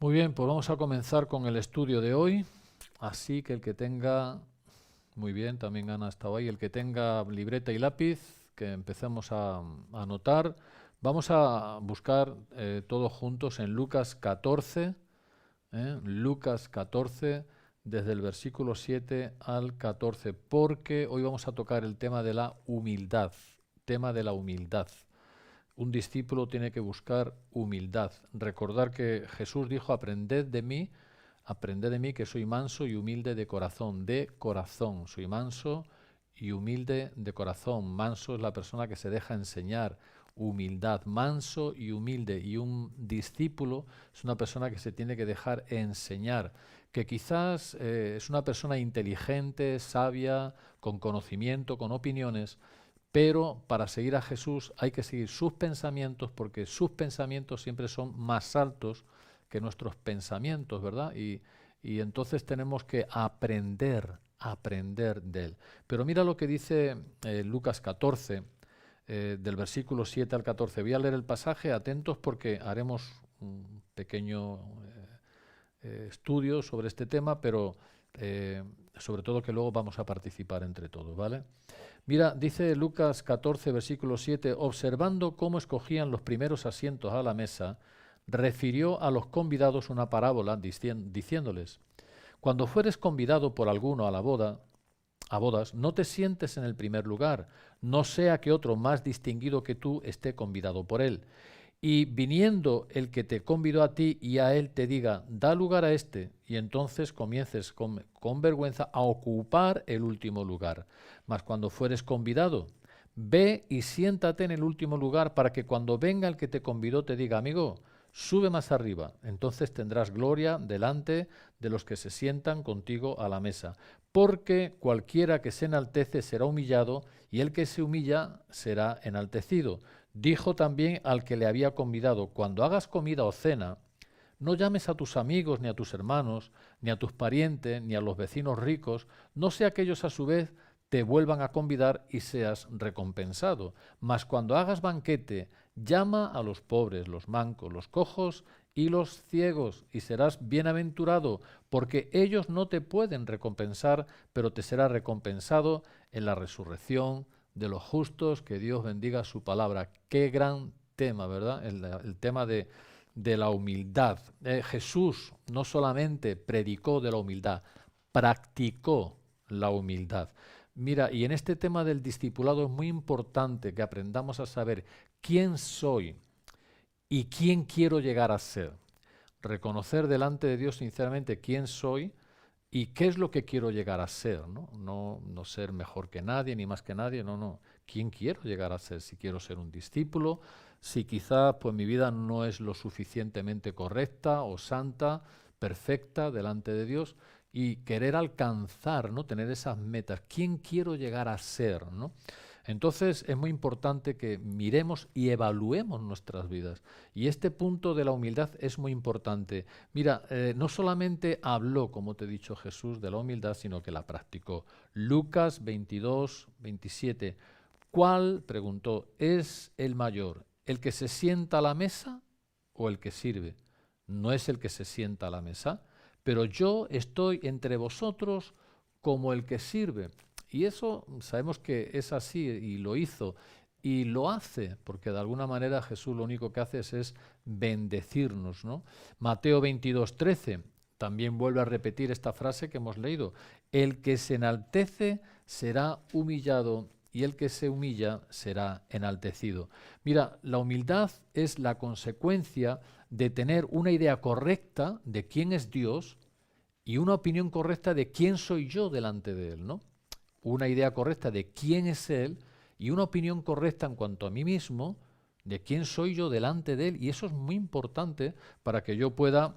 Muy bien, pues vamos a comenzar con el estudio de hoy. Así que el que tenga, muy bien, también Ana estaba ahí, el que tenga libreta y lápiz, que empecemos a anotar. Vamos a buscar todos juntos en Lucas 14, Lucas 14, desde el versículo 7 al 14, porque hoy vamos a tocar el tema de la humildad. Un discípulo tiene que buscar humildad. Recordar que Jesús dijo, aprended de mí que soy manso y humilde de corazón. Soy manso y humilde de corazón. Manso es la persona que se deja enseñar. Humildad, manso y humilde. Y un discípulo es una persona que se tiene que dejar enseñar, que quizás es una persona inteligente, sabia, con conocimiento, con opiniones, pero para seguir a Jesús hay que seguir sus pensamientos porque sus pensamientos siempre son más altos que nuestros pensamientos, ¿verdad? Y entonces tenemos que aprender de él. Pero mira lo que dice Lucas 14, del versículo 7 al 14. Voy a leer el pasaje, atentos porque haremos un pequeño estudio sobre este tema, pero sobre todo que luego vamos a participar entre todos, ¿vale? Mira, dice Lucas 14, versículo 7, observando cómo escogían los primeros asientos a la mesa, refirió a los convidados una parábola diciéndoles, cuando fueres convidado por alguno a la boda, a bodas, no te sientes en el primer lugar, no sea que otro más distinguido que tú esté convidado por él. Y viniendo el que te convidó a ti y a él te diga, da lugar a este, y entonces comiences con vergüenza a ocupar el último lugar. Mas cuando fueres convidado, ve y siéntate en el último lugar para que cuando venga el que te convidó te diga, amigo, sube más arriba. Entonces tendrás gloria delante de los que se sientan contigo a la mesa. Porque cualquiera que se enaltece será humillado y el que se humilla será enaltecido. Dijo también al que le había convidado, cuando hagas comida o cena, no llames a tus amigos, ni a tus hermanos, ni a tus parientes, ni a los vecinos ricos, no sea que ellos a su vez te vuelvan a convidar y seas recompensado. Mas cuando hagas banquete, llama a los pobres, los mancos, los cojos y los ciegos, y serás bienaventurado, porque ellos no te pueden recompensar, pero te será recompensado en la resurrección de los justos. Que Dios bendiga su palabra. Qué gran tema, ¿verdad? El tema de la humildad. Jesús no solamente predicó de la humildad, practicó la humildad. Mira, y en este tema del discipulado es muy importante que aprendamos a saber quién soy y quién quiero llegar a ser. Reconocer delante de Dios sinceramente quién soy y qué es lo que quiero llegar a ser, ¿no? No ser mejor que nadie ni más que nadie, no. ¿Quién quiero llegar a ser? Si quiero ser un discípulo, si quizá pues mi vida no es lo suficientemente correcta o santa, perfecta delante de Dios, y querer alcanzar, ¿no? Tener esas metas. ¿Quién quiero llegar a ser, ¿no? Entonces es muy importante que miremos y evaluemos nuestras vidas. Y este punto de la humildad es muy importante. Mira, no solamente habló, como te he dicho Jesús, de la humildad, sino que la practicó. Lucas 22, 27. ¿Cuál, preguntó, es el mayor? ¿El que se sienta a la mesa o el que sirve? No es el que se sienta a la mesa, pero yo estoy entre vosotros como el que sirve. Y eso sabemos que es así y lo hizo y lo hace, porque de alguna manera Jesús lo único que hace es bendecirnos, ¿no? Mateo 22, 13 también vuelve a repetir esta frase que hemos leído. El que se enaltece será humillado y el que se humilla será enaltecido. Mira, la humildad es la consecuencia de tener una idea correcta de quién es Dios y una opinión correcta de quién soy yo delante de Él, ¿no? Una idea correcta de quién es Él y una opinión correcta en cuanto a mí mismo de quién soy yo delante de Él. Y eso es muy importante para que yo pueda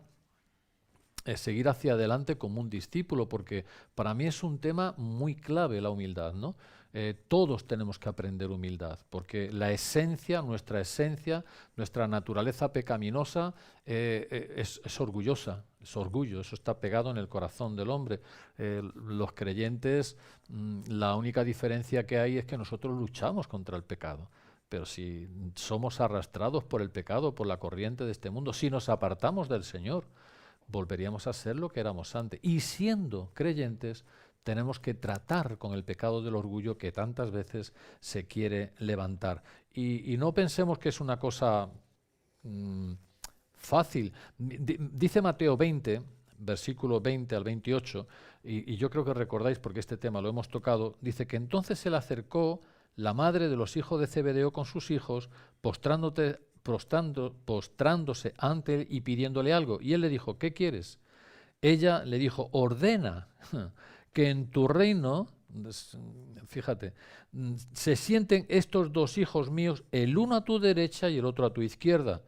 seguir hacia adelante como un discípulo, porque para mí es un tema muy clave la humildad, ¿no? Todos tenemos que aprender humildad, porque la esencia, nuestra naturaleza pecaminosa es orgullosa, es orgullo, eso está pegado en el corazón del hombre. Los creyentes, la única diferencia que hay es que nosotros luchamos contra el pecado. Pero si somos arrastrados por el pecado, por la corriente de este mundo, si nos apartamos del Señor, volveríamos a ser lo que éramos antes. Y siendo creyentes, tenemos que tratar con el pecado del orgullo que tantas veces se quiere levantar. Y no pensemos que es una cosa fácil. Dice Mateo 20, versículo 20 al 28, y yo creo que recordáis porque este tema lo hemos tocado, dice que entonces se le acercó la madre de los hijos de Zebedeo con sus hijos, postrándose ante él y pidiéndole algo. Y él le dijo, ¿qué quieres? Ella le dijo, ordena que en tu reino, fíjate, se sienten estos dos hijos míos, el uno a tu derecha y el otro a tu izquierda.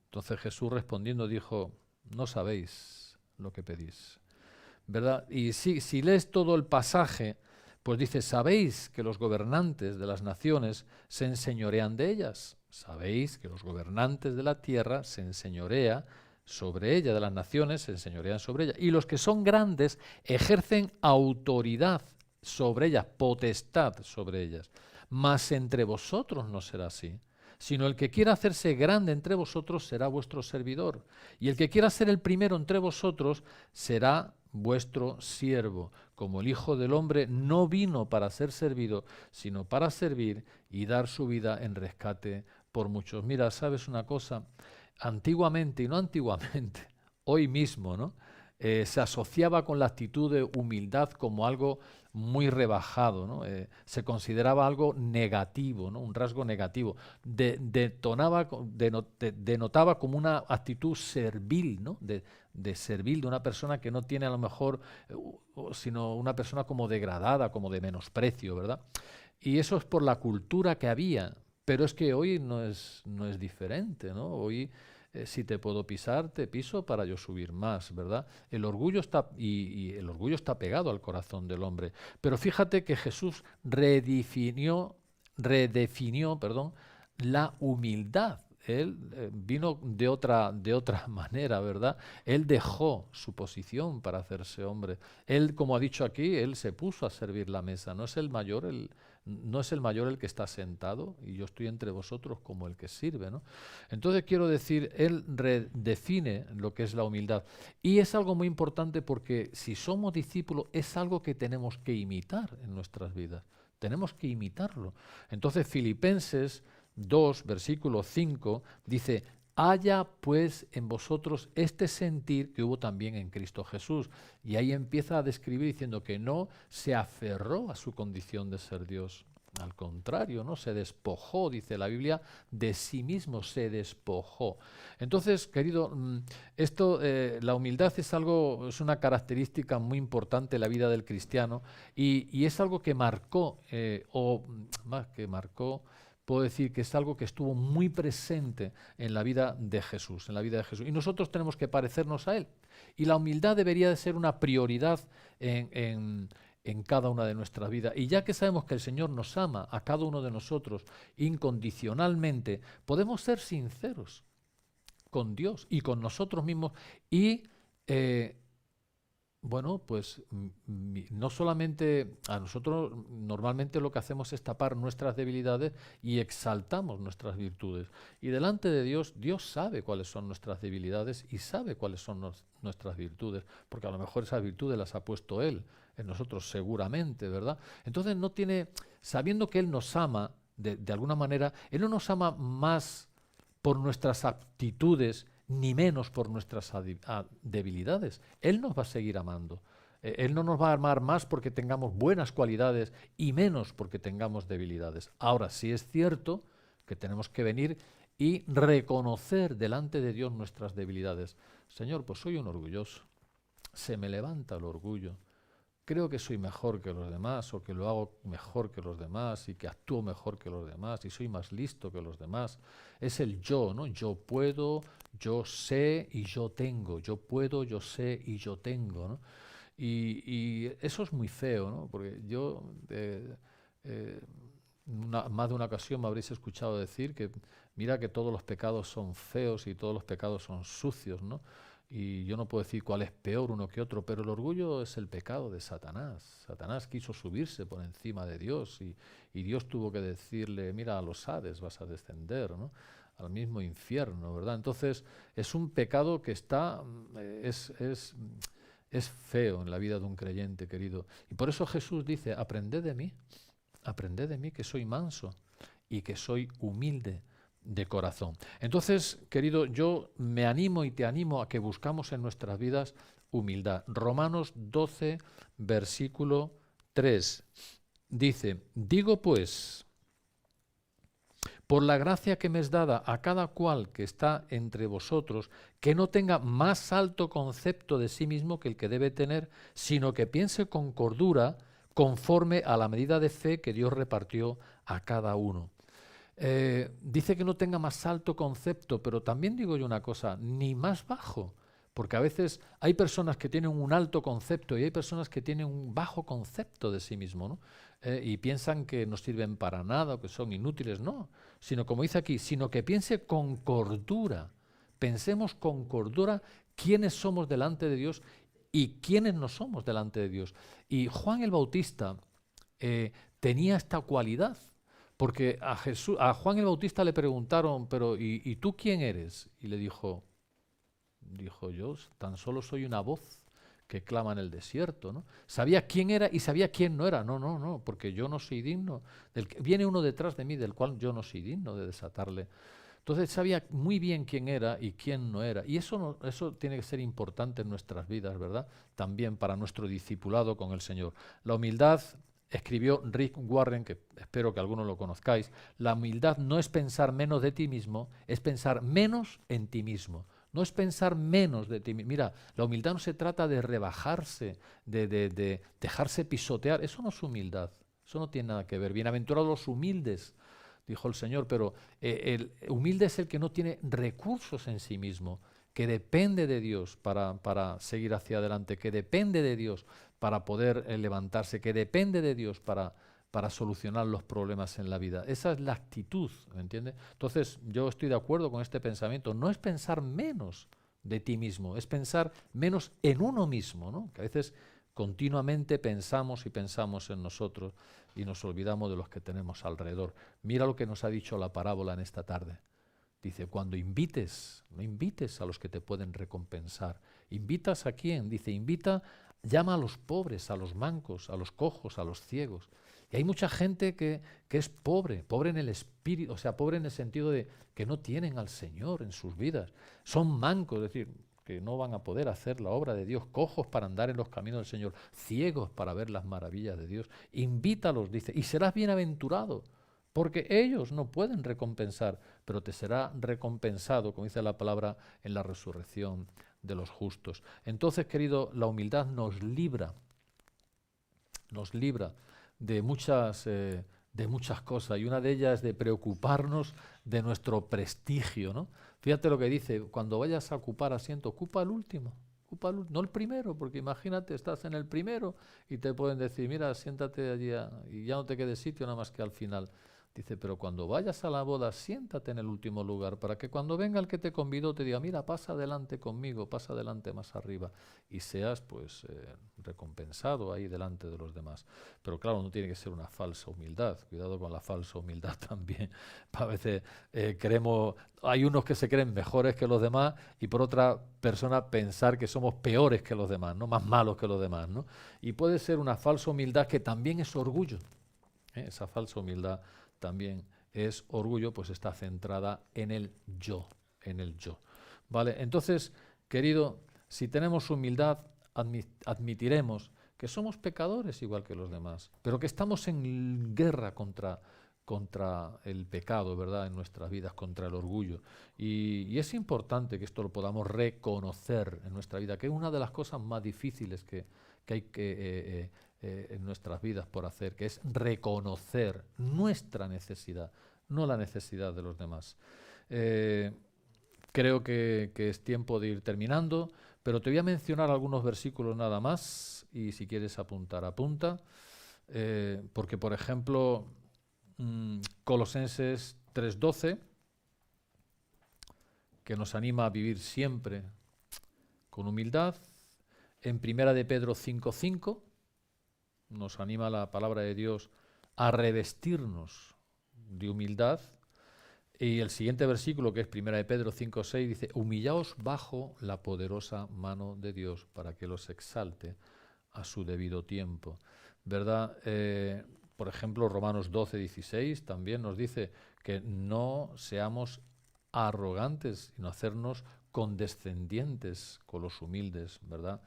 Entonces Jesús respondiendo dijo, no sabéis lo que pedís, ¿verdad? Y si lees todo el pasaje, pues dice, sabéis que los gobernantes de las naciones se enseñorean de ellas. Sabéis que los gobernantes de la tierra se enseñorean sobre ella, de las naciones se enseñorean sobre ella. Y los que son grandes ejercen autoridad sobre ellas, potestad sobre ellas. Mas entre vosotros no será así, sino el que quiera hacerse grande entre vosotros será vuestro servidor, y el que quiera ser el primero entre vosotros será vuestro siervo, como el Hijo del Hombre no vino para ser servido, sino para servir y dar su vida en rescate por muchos. Mira, ¿sabes una cosa? Antiguamente, y no antiguamente, hoy mismo, ¿no? Se asociaba con la actitud de humildad como algo muy rebajado, ¿no? Se consideraba algo negativo, ¿no? Un rasgo negativo. Denotaba como una actitud servil, ¿no? De servil, de una persona que no tiene a lo mejor, sino una persona como degradada, como de menosprecio, ¿verdad? Y eso es por la cultura que había, pero es que hoy no es diferente, ¿no? Hoy si te puedo pisar, te piso para yo subir más, ¿verdad? El orgullo está, y el orgullo está pegado al corazón del hombre. Pero fíjate que Jesús redefinió, perdón, la humildad. Él vino de otra manera, ¿verdad? Él dejó su posición para hacerse hombre. Él, como ha dicho aquí, él se puso a servir la mesa. No es el mayor el que está sentado y yo estoy entre vosotros como el que sirve, ¿no? Entonces quiero decir, él redefine lo que es la humildad. Y es algo muy importante porque si somos discípulos es algo que tenemos que imitar en nuestras vidas. Tenemos que imitarlo. Entonces Filipenses 2, versículo 5, dice, haya pues en vosotros este sentir que hubo también en Cristo Jesús. Y ahí empieza a describir diciendo que no se aferró a su condición de ser Dios. Al contrario, ¿no? Se despojó, dice la Biblia, de sí mismo se despojó. Entonces, querido, la humildad es una característica muy importante en la vida del cristiano y es algo que marcó, o más que marcó, puedo decir que es algo que estuvo muy presente en la vida de Jesús, Y nosotros tenemos que parecernos a Él. Y la humildad debería de ser una prioridad en cada una de nuestras vidas. Y ya que sabemos que el Señor nos ama a cada uno de nosotros incondicionalmente, podemos ser sinceros con Dios y con nosotros mismos y bueno, pues no solamente a nosotros normalmente lo que hacemos es tapar nuestras debilidades y exaltamos nuestras virtudes. Y delante de Dios, Dios sabe cuáles son nuestras debilidades y sabe cuáles son nuestras virtudes, porque a lo mejor esas virtudes las ha puesto Él en nosotros seguramente, ¿verdad? Entonces sabiendo que Él nos ama de alguna manera, Él no nos ama más por nuestras aptitudes ni menos por nuestras debilidades. Él nos va a seguir amando. Él no nos va a amar más porque tengamos buenas cualidades y menos porque tengamos debilidades. Ahora, sí es cierto que tenemos que venir y reconocer delante de Dios nuestras debilidades. Señor, pues soy un orgulloso. Se me levanta el orgullo. Creo que soy mejor que los demás o que lo hago mejor que los demás y que actúo mejor que los demás y soy más listo que los demás. Es el yo, ¿no? Yo puedo, yo sé y yo tengo. Yo puedo, yo sé y yo tengo, ¿no? Y eso es muy feo, ¿no? Porque yo, más de una ocasión me habréis escuchado decir que mira que todos los pecados son feos y todos los pecados son sucios, ¿no? Y yo no puedo decir cuál es peor uno que otro, pero el orgullo es el pecado de Satanás. Satanás quiso subirse por encima de Dios y Dios tuvo que decirle, mira, a los Hades vas a descender, ¿no? Al mismo infierno, ¿verdad? Entonces es un pecado que es feo en la vida de un creyente, querido. Y por eso Jesús dice, aprended de mí que soy manso y que soy humilde de corazón. Entonces, querido, yo me animo y te animo a que buscamos en nuestras vidas humildad. Romanos 12, versículo 3, dice, digo pues, por la gracia que me es dada a cada cual que está entre vosotros, que no tenga más alto concepto de sí mismo que el que debe tener, sino que piense con cordura, conforme a la medida de fe que Dios repartió a cada uno. Dice que no tenga más alto concepto, pero también digo yo una cosa, ni más bajo, porque a veces hay personas que tienen un alto concepto y hay personas que tienen un bajo concepto de sí mismo, ¿no? Y piensan que no sirven para nada o que son inútiles, no, sino como dice aquí, sino que piense con cordura, pensemos con cordura quiénes somos delante de Dios y quiénes no somos delante de Dios. Y Juan el Bautista tenía esta cualidad. Porque a Juan el Bautista le preguntaron, pero ¿y tú quién eres? Y le dijo, yo tan solo soy una voz que clama en el desierto, ¿no? Sabía quién era y sabía quién no era. No, porque yo no soy digno. Viene uno detrás de mí del cual yo no soy digno de desatarle. Entonces sabía muy bien quién era y quién no era. Y eso tiene que ser importante en nuestras vidas, ¿verdad? También para nuestro discipulado con el Señor. La humildad, escribió Rick Warren, que espero que algunos lo conozcáis, la humildad no es pensar menos de ti mismo, es pensar menos en ti mismo. No es pensar menos de ti mismo. Mira, la humildad no se trata de rebajarse, de dejarse pisotear. Eso no es humildad. Eso no tiene nada que ver. Bienaventurados los humildes, dijo el Señor, pero el humilde es el que no tiene recursos en sí mismo, que depende de Dios para seguir hacia adelante, que depende de Dios para poder levantarse, que depende de Dios para solucionar los problemas en la vida. Esa es la actitud, ¿me entiendes? Entonces, yo estoy de acuerdo con este pensamiento. No es pensar menos de ti mismo, es pensar menos en uno mismo, ¿no? Que a veces continuamente pensamos y pensamos en nosotros y nos olvidamos de los que tenemos alrededor. Mira lo que nos ha dicho la parábola en esta tarde. Dice, cuando invites, no invites a los que te pueden recompensar. ¿Invitas a quién? Dice, llama a los pobres, a los mancos, a los cojos, a los ciegos. Y hay mucha gente que es pobre en el espíritu, o sea, pobre en el sentido de que no tienen al Señor en sus vidas. Son mancos, es decir, que no van a poder hacer la obra de Dios, cojos para andar en los caminos del Señor, ciegos para ver las maravillas de Dios. Invítalos, dice, y serás bienaventurado, porque ellos no pueden recompensar, pero te será recompensado, como dice la palabra, en la resurrección de los justos. Entonces, querido, la humildad nos libra de muchas cosas, y una de ellas es de preocuparnos de nuestro prestigio, ¿no? Fíjate lo que dice, cuando vayas a ocupar asiento, ocupa el último, no el primero, porque imagínate, estás en el primero y te pueden decir, mira, siéntate allí y ya no te quede sitio nada más que al final. Dice, pero cuando vayas a la boda, siéntate en el último lugar, para que cuando venga el que te convidó te diga, mira, pasa adelante conmigo, pasa adelante más arriba, y seas pues recompensado ahí delante de los demás. Pero claro, no tiene que ser una falsa humildad, cuidado con la falsa humildad también. A veces hay unos que se creen mejores que los demás y por otra persona pensar que somos peores que los demás, ¿no? Más malos que los demás, ¿no? Y puede ser una falsa humildad que también es orgullo. Esa falsa humildad también es orgullo, pues está centrada en el yo, ¿vale? Entonces, querido, si tenemos humildad, admitiremos que somos pecadores igual que los demás, pero que estamos en guerra contra el pecado, ¿verdad?, en nuestras vidas, contra el orgullo. Y es importante que esto lo podamos reconocer en nuestra vida, que es una de las cosas más difíciles que hay que en nuestras vidas por hacer, que es reconocer nuestra necesidad, no la necesidad de los demás. Creo que es tiempo de ir terminando, pero te voy a mencionar algunos versículos nada más, y si quieres apuntar, apunta, porque por ejemplo, Colosenses 3:12, que nos anima a vivir siempre con humildad. En Primera de Pedro 5:5 nos anima la palabra de Dios a revestirnos de humildad. Y el siguiente versículo, que es 1 de Pedro 5:6, dice, humillaos bajo la poderosa mano de Dios para que los exalte a su debido tiempo. ¿Verdad? Por ejemplo, Romanos 12:16 también nos dice que no seamos arrogantes, sino hacernos condescendientes con los humildes, ¿verdad?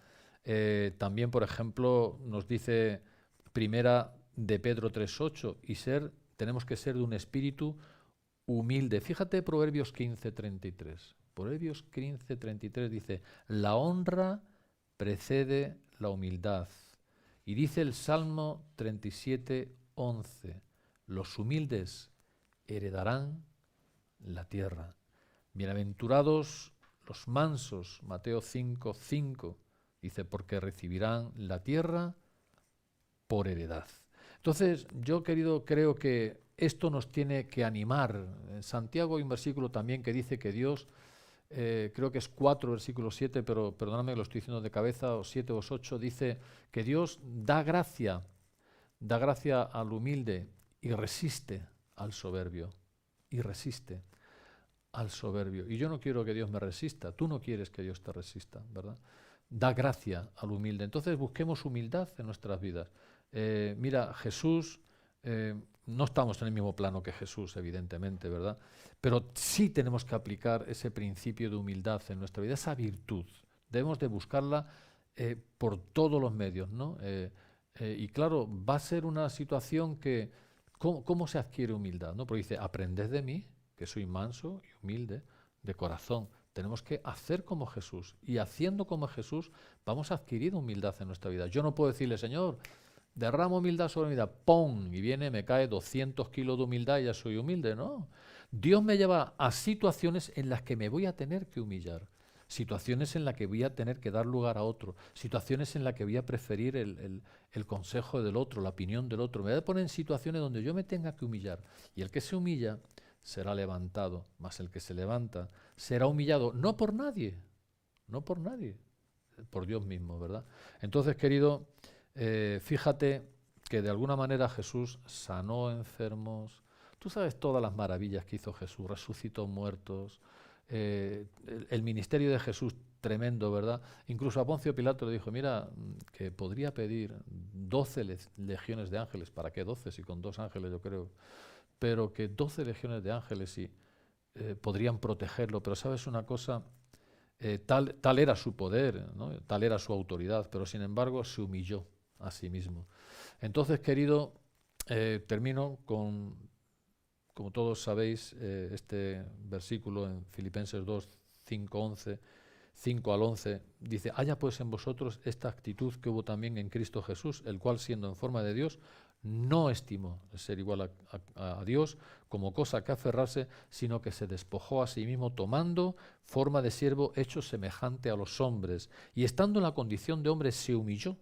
También, por ejemplo, nos dice 1 de Pedro 3:8, tenemos que ser de un espíritu humilde. Fíjate Proverbios 15:33. Proverbios 15:33 dice, la honra precede la humildad. Y dice el Salmo 37:11, los humildes heredarán la tierra. Bienaventurados los mansos, Mateo 5:5, dice, porque recibirán la tierra por heredad. Entonces, yo, querido, creo que esto nos tiene que animar. En Santiago hay un versículo también que dice que Dios, creo que es 4, versículo 7, pero perdóname, lo estoy diciendo de cabeza, o 7 o 8, dice que Dios da gracia al humilde y resiste al soberbio. Y resiste al soberbio. Y yo no quiero que Dios me resista, tú no quieres que Dios te resista, ¿verdad? Da gracia al humilde. Entonces busquemos humildad en nuestras vidas. Mira, Jesús, no estamos en el mismo plano que Jesús, evidentemente, ¿verdad? Pero sí tenemos que aplicar ese principio de humildad en nuestra vida, esa virtud. Debemos de buscarla por todos los medios, ¿no? Y claro, va a ser una situación que, ¿cómo se adquiere humildad? ¿No? Porque dice, aprended de mí, que soy manso y humilde de corazón. Tenemos que hacer como Jesús. Y haciendo como Jesús, vamos a adquirir humildad en nuestra vida. Yo no puedo decirle, Señor, derramo humildad sobre humildad, ¡pum! Y viene, me cae 200 kilos de humildad y ya soy humilde. No. Dios me lleva a situaciones en las que me voy a tener que humillar. Situaciones en las que voy a tener que dar lugar a otro. Situaciones en las que voy a preferir el consejo del otro, la opinión del otro. Me voy a poner en situaciones donde yo me tenga que humillar. Y el que se humilla será levantado, mas el que se levanta será humillado, no por nadie, por Dios mismo, ¿verdad? Entonces, querido, fíjate que de alguna manera Jesús sanó enfermos. Tú sabes todas las maravillas que hizo Jesús, resucitó muertos, el ministerio de Jesús tremendo, ¿verdad? Incluso a Poncio Pilato le dijo, mira, que podría pedir 12 legiones de ángeles. ¿Para qué 12? Si con 2 ángeles yo creo. Pero que 12 legiones de ángeles sí podrían protegerlo. Pero sabes una cosa, tal era su poder, ¿no? Tal era su autoridad, pero sin embargo se humilló a sí mismo. Entonces, querido, termino con, como todos sabéis, este versículo en Filipenses 2, 5 al 11, dice, haya pues en vosotros esta actitud que hubo también en Cristo Jesús, el cual siendo en forma de Dios, no estimó ser igual a Dios como cosa que aferrarse, sino que se despojó a sí mismo tomando forma de siervo hecho semejante a los hombres, y estando en la condición de hombre se humilló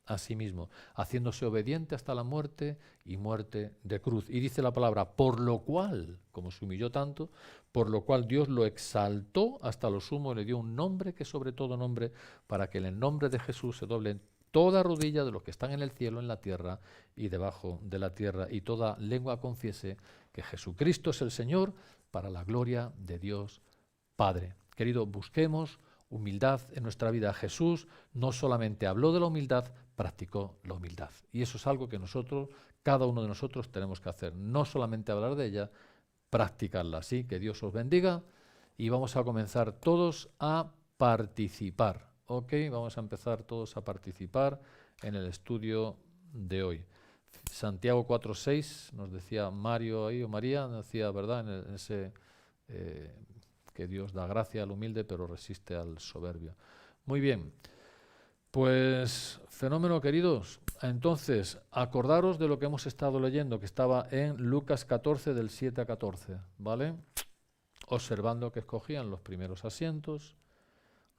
a sí mismo, haciéndose obediente hasta la muerte y muerte de cruz. Y dice la palabra, por lo cual, como se humilló tanto, por lo cual Dios lo exaltó hasta lo sumo y le dio un nombre que sobre todo nombre, para que en el nombre de Jesús se doble toda rodilla de los que están en el cielo, en la tierra y debajo de la tierra, y toda lengua confiese que Jesucristo es el Señor, para la gloria de Dios Padre. Querido, busquemos humildad en nuestra vida. Jesús no solamente habló de la humildad, practicó la humildad. Y eso es algo que nosotros, cada uno de nosotros, tenemos que hacer. No solamente hablar de ella, practicarla. Así que Dios os bendiga y vamos a comenzar todos a participar. ¿Ok? Vamos a empezar todos a participar en el estudio de hoy. Santiago 4:6 nos decía Mario ahí, o María, nos decía, ¿verdad? En ese que Dios da gracia al humilde, pero resiste al soberbio. Muy bien. Pues fenómeno, queridos. Entonces, acordaros de lo que hemos estado leyendo, que estaba en Lucas 14, del 7 a 14, ¿vale? Observando que escogían los primeros asientos,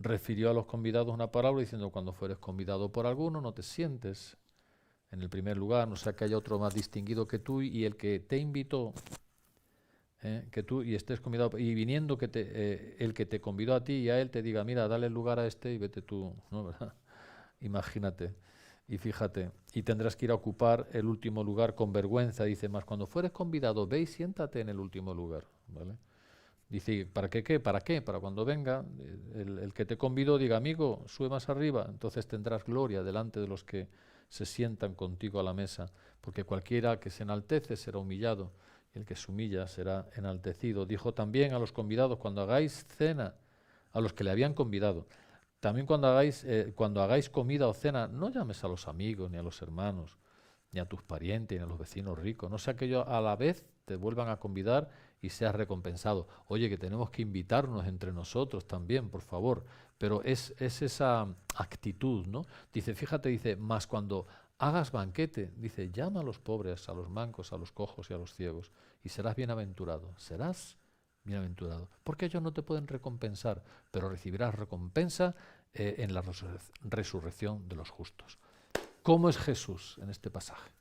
refirió a los convidados una parábola diciendo, cuando fueres convidado por alguno, no te sientes en el primer lugar, no sea que haya otro más distinguido que tú, y el que te invitó, que tú y estés convidado, y viniendo el que te convidó a ti y a él te diga, mira, dale el lugar a este y vete tú, ¿no? ¿Verdad? Imagínate, y fíjate, y tendrás que ir a ocupar el último lugar con vergüenza, dice, más cuando fueres convidado, ve y siéntate en el último lugar, ¿vale? Dice, ¿para qué qué? ¿Para qué? Para cuando venga el que te convidó diga, amigo, sube más arriba, entonces tendrás gloria delante de los que se sientan contigo a la mesa, porque cualquiera que se enaltece será humillado, y el que se humilla será enaltecido. Dijo también a los convidados, cuando hagáis cena, a los que le habían convidado, también cuando hagáis comida o cena, no llames a los amigos, ni a los hermanos, ni a tus parientes, ni a los vecinos ricos, no sea que ellos a la vez te vuelvan a convidar y seas recompensado. Oye, que tenemos que invitarnos entre nosotros también, por favor. Pero es esa actitud, ¿no? Dice, fíjate, dice, más cuando hagas banquete, dice, llama a los pobres, a los mancos, a los cojos y a los ciegos, y serás bienaventurado. Serás bienaventurado. Porque ellos no te pueden recompensar, pero recibirás recompensa en la resurrección de los justos. ¿Cómo es Jesús en este pasaje?